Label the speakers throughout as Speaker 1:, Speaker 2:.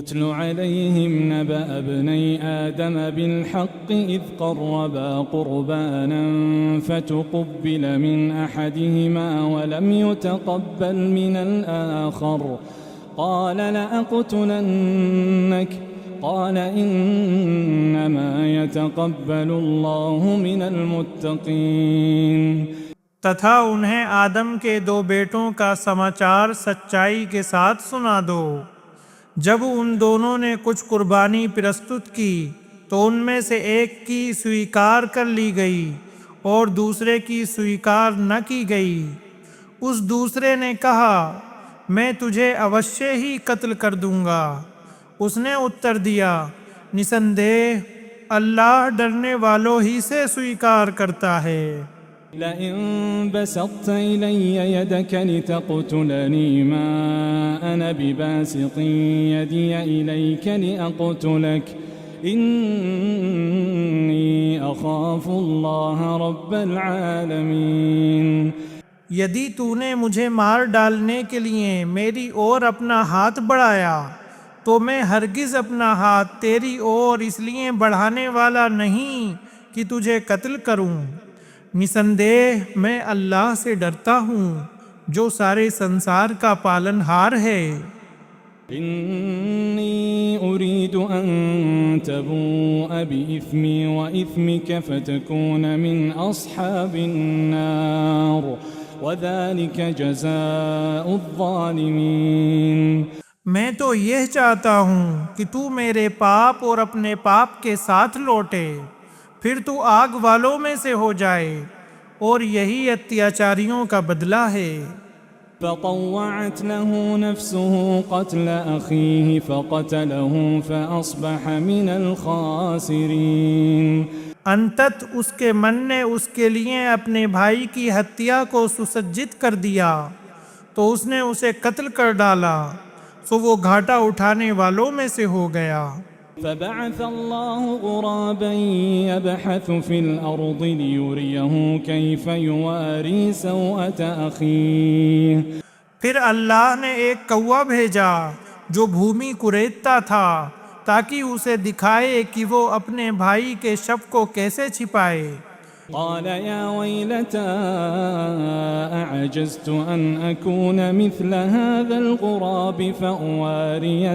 Speaker 1: उतल अलैहिम नबअ इब्नै आदम बिलहक़्क़ is क़र्रबा क़ुरबानन फ़तुक़ुब्बिल मिन अहदिहिमा वलम युतक़ब्बल मिनल आख़र क़ाल लअक़्तुलन्नक क़ाल इन्नमा यतक़ब्बलुल्लाहु मिनल मुत्तक़ीन।
Speaker 2: तथा उन्हें आदम के 2 बेटों का समाचार सच्चाई के साथ सुना दो। जब उन दोनों ने कुछ कुर्बानी प्रस्तुत की तो उनमें से एक की स्वीकार कर ली गई और दूसरे की स्वीकार न की गई। उस दूसरे ने कहा, मैं तुझे अवश्य ही कत्ल कर दूंगा। उसने उत्तर दिया, निसंदेह अल्लाह डरने वालों ही से स्वीकार करता है।
Speaker 1: लइन बसत्त इलय्य यदक लितक़्तुलनी मा अना बिबासितिन यदिय इलैक लिअक़्तुलक इन्नी अख़ाफ़ुल्लाह रब्बल आलमीन।
Speaker 2: यदि तूने मुझे मार डालने के लिए मेरी ओर अपना हाथ बढ़ाया तो मैं हरगिज़ अपना हाथ तेरी ओर इसलिए बढ़ाने वाला नहीं कि तुझे कत्ल करूं। निसंदेह मैं अल्लाह से डरता हूँ जो सारे संसार का पालनहार है।
Speaker 1: इन्नी उरीदु अन तबूअ बिइस्मी व इस्मिक फतकून मिन अस्हाबिन नार व ज़ालिक जज़ाउज़्ज़ालिमीन।
Speaker 2: मैं तो यह चाहता हूँ कि तू मेरे पाप और अपने पाप के साथ लौटे, फिर तू आग वालों में से हो जाए, और यही अत्याचारियों का बदला है।
Speaker 1: फ़तव्वअत लहू नफ्सुहु क़त्ल अख़ीहि फ़क़तलहू फ़अस्बह मिनल ख़ासिरीन।
Speaker 2: अंतत उसके मन ने उसके लिए अपने भाई की हत्या को सुसज्जित कर दिया तो उसने उसे कत्ल कर डाला, सो वो घाटा उठाने वालों में से हो गया।
Speaker 1: फ़बअथ अल्लाहु ग़ुराबन यबहथु फ़िल अर्ज़ लियुरियहु कैफ़ युवारी सौअत अख़ीह।
Speaker 2: फिर अल्लाह ने एक कौवा भेजा जो भूमि कुरेदता था ताकि उसे दिखाए कि वो अपने भाई के शव को कैसे छिपाए।
Speaker 1: क़ाल या वैलता अअजज़्तु अन अकून मिस्ल हाज़ल ग़ुराब फ़अवारिय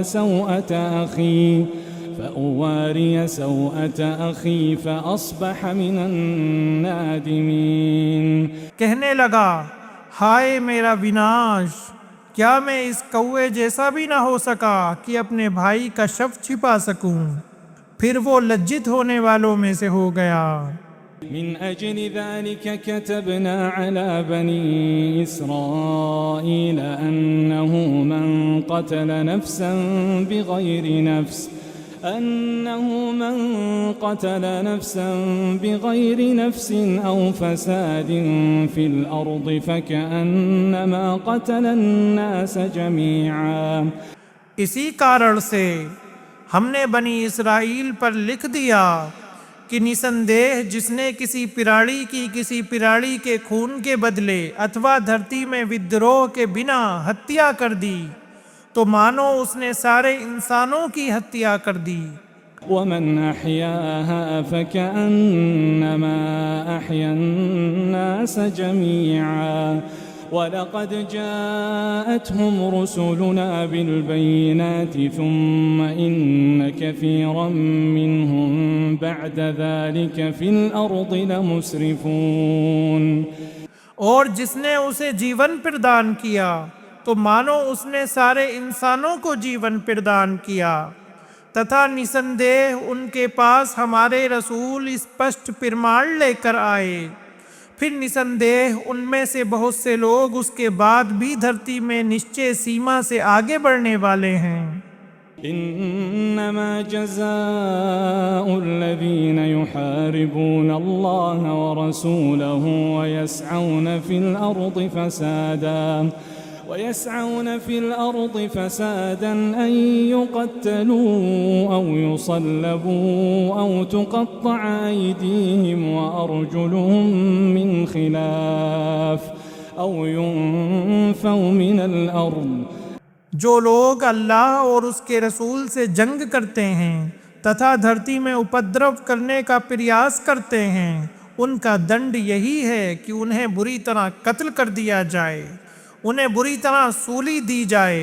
Speaker 1: सौअत अख़ी फ़अस्बह मिनन नादिमीन।
Speaker 2: कहने लगा, हाय मेरा विनाश, क्या मैं इस कौवे जैसा भी न हो सका कि अपने भाई का शव छिपा सकूं। फिर वो लज्जित होने वालों में से हो गया।
Speaker 1: मिन अजलि ज़ालिक कतबना अला बनी इस्राईल अन्नहु मन क़तल नफ्सन बिग़ैरि नफ्सिन औ फ़सादिन फ़िल अर्ज़ फ़कअन्नमा क़तल अन्नास जमीआ।
Speaker 2: इसी कारण से हमने बनी इसराइल पर लिख दिया कि निसंदेह जिसने किसी पिराड़ी के खून के बदले अथवा धरती में विद्रोह के बिना हत्या कर दी तो मानो उसने सारे इंसानों की हत्या कर दी।
Speaker 1: वमन अहयाहा फकअन्नमा अहया अन्नास जमीआ वलक़द जाअतहुम रुसुलुना बिलबय्यिनाति थुम्मा इन्न कसीरम मिनहुम बअद ज़ालिक फ़िल अर्ज़ लमुस्रिफ़ून।
Speaker 2: और जिसने उसे जीवन प्रदान किया तो मानो उसने सारे इंसानों को जीवन प्रदान किया, तथा निसंदेह उनके पास हमारे रसूल स्पष्ट प्रमाण लेकर आए। फिर निसंदेह उनमें से बहुत से लोग उसके बाद भी धरती में निश्चय सीमा से आगे बढ़ने वाले हैं।
Speaker 1: इन्नमा जज़ाउल्लज़ीन युहारिबून अल्लाह व रसूलहु व यसअऊन फ़िल अर्ज़ फ़सादन अन युक़त्तलू औ युसल्लबू औ तुक़त्तअ अयदीहिम व अर्जुलुहुम मिन खिलाफ औ युन्फ़ौ मिनल अर्ज़।
Speaker 2: जो लोग अल्लाह और उसके रसूल से जंग करते हैं तथा धरती में उपद्रव करने का प्रयास करते हैं, उनका दंड यही है कि उन्हें बुरी तरह कत्ल कर दिया जाए, उन्हें बुरी तरह सूली दी जाए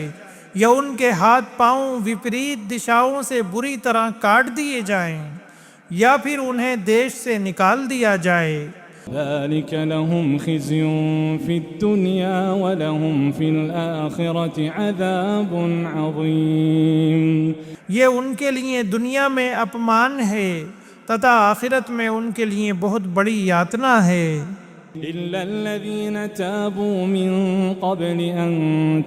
Speaker 2: या उनके हाथ पांव विपरीत दिशाओं से बुरी तरह काट दिए जाएं या फिर उन्हें देश से निकाल दिया जाए।
Speaker 1: ذلك لهم خزي في الدنيا ولهم في الآخرة عذاب عظيم।
Speaker 2: ये उनके लिए दुनिया में अपमान है तथा आखिरत में उनके लिए बहुत बड़ी यातना है।
Speaker 1: إلا الذين تابوا من قبل أن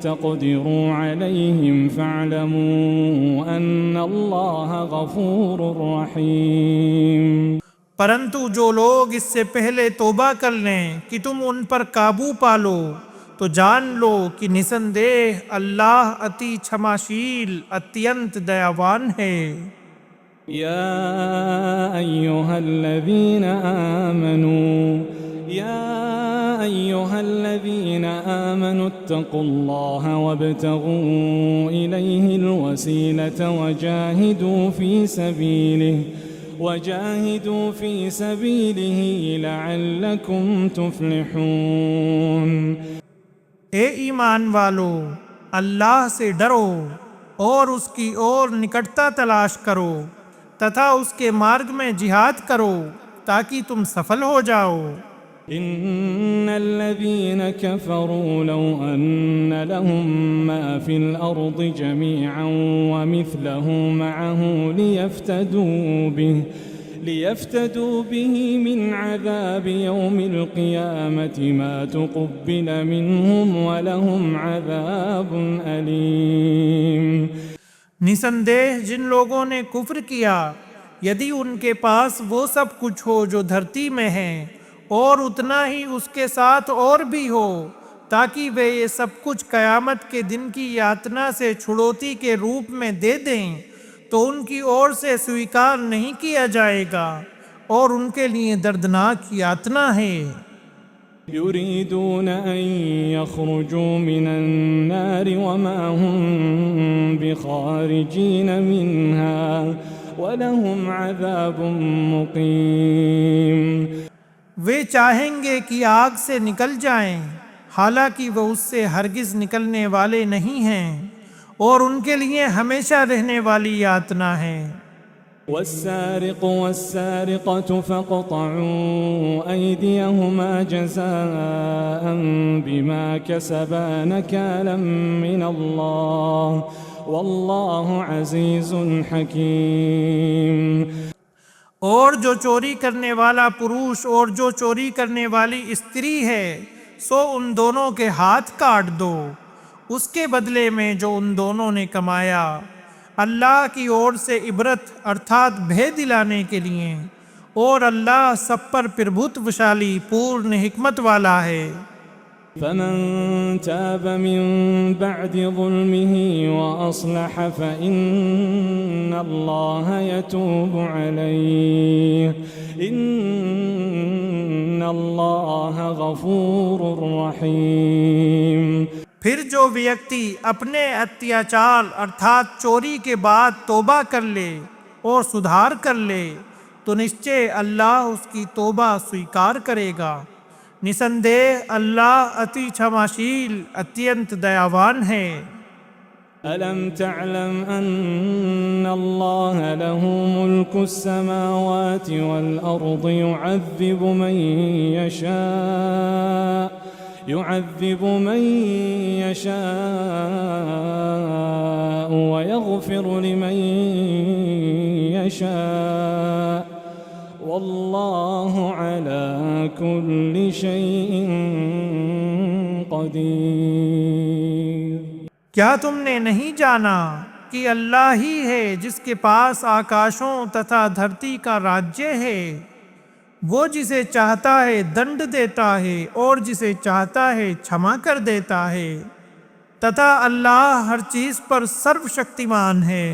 Speaker 1: تقدروا عليهم فاعلموا أن الله غفور رحيم।
Speaker 2: परंतु जो लोग इससे पहले तौबा कर लें कि तुम उन पर काबू पालो, तो जान लो कि निसंदेह अल्लाह अति क्षमाशील अत्यंत दयावान है।
Speaker 1: يا أيها الذين آمنوا اتقوا الله وابتغوا إليه الوسيلة وجاهدوا في سبيله لعلكم تفلحون।
Speaker 2: ए ईमान वालो, अल्लाह से डरो और उसकी ओर निकटता तलाश करो तथा उसके मार्ग में जिहाद करो ताकि तुम सफल हो जाओ।
Speaker 1: إن الذين كفروا لو أن لهم ما في الأرض جميعا ومثله معه ليفتدوا به من عذاب يوم القيامة ما تقبل منهم ولهم عذاب أليم।
Speaker 2: निसंदेह जिन लोगों ने कुफ्र किया, यदि उनके पास वो सब कुछ हो जो धरती में है और उतना ही उसके साथ और भी हो, ताकि वे ये सब कुछ कयामत के दिन की यातना से छुड़ौती के रूप में दे दें, तो उनकी ओर से स्वीकार नहीं किया जाएगा और उनके लिए दर्दनाक यातना है।
Speaker 1: युरीदून अन यखरुजू मिनन नार वमा हुम बिखारिजीन मिन्हा वलहुम अज़ाबुम मुक़ीम।
Speaker 2: वे चाहेंगे कि आग से निकल जाएं, हालांकि वह उससे हरगिज निकलने वाले नहीं हैं और उनके लिए हमेशा रहने वाली यातना है।
Speaker 1: वस्सारिक़ु वस्सारिक़तु फ़क़तअू अयदियहुमा जज़ाअन बिमा कसबा नकालन मिनल्लाह वल्लाहु अज़ीज़ुन हकीम।
Speaker 2: और जो चोरी करने वाला पुरुष और जो चोरी करने वाली स्त्री है, सो उन दोनों के हाथ काट दो, उसके बदले में जो उन दोनों ने कमाया अल्लाह की ओर से इबरत अर्थात भेद दिलाने के लिए, और अल्लाह सब पर प्रभुत्वशाली पूर्ण हिकमत वाला है।
Speaker 1: फमन ताब मिन बअदि ज़ुल्मिही व अस्लह फइन्नल्लाह यतूबु अलैहि इन्नल्लाह गफूरुर रहीम।
Speaker 2: फिर जो व्यक्ति अपने अत्याचार अर्थात चोरी के बाद तौबा कर ले और सुधार कर ले, तो निश्चय अल्लाह उसकी तौबा स्वीकार करेगा। निसंदेह अल्लाह अति क्षमाशील अत्यंत दयावान है।
Speaker 1: अलम तअलम अन्नल्लाह लहू मुल्कुस समावाति वल अर्दि युअज़्ज़िबु मन यशाअ व यग़फ़िरु लिमन यशाअ वल्लाहु अला कुल्लि शैइन क़दीर।
Speaker 2: क्या तुमने नहीं जाना कि अल्लाह ही है जिसके पास आकाशों तथा धरती का राज्य है? वो जिसे चाहता है दंड देता है और जिसे चाहता है क्षमा कर देता है, तथा अल्लाह हर चीज़ पर सर्वशक्तिमान है।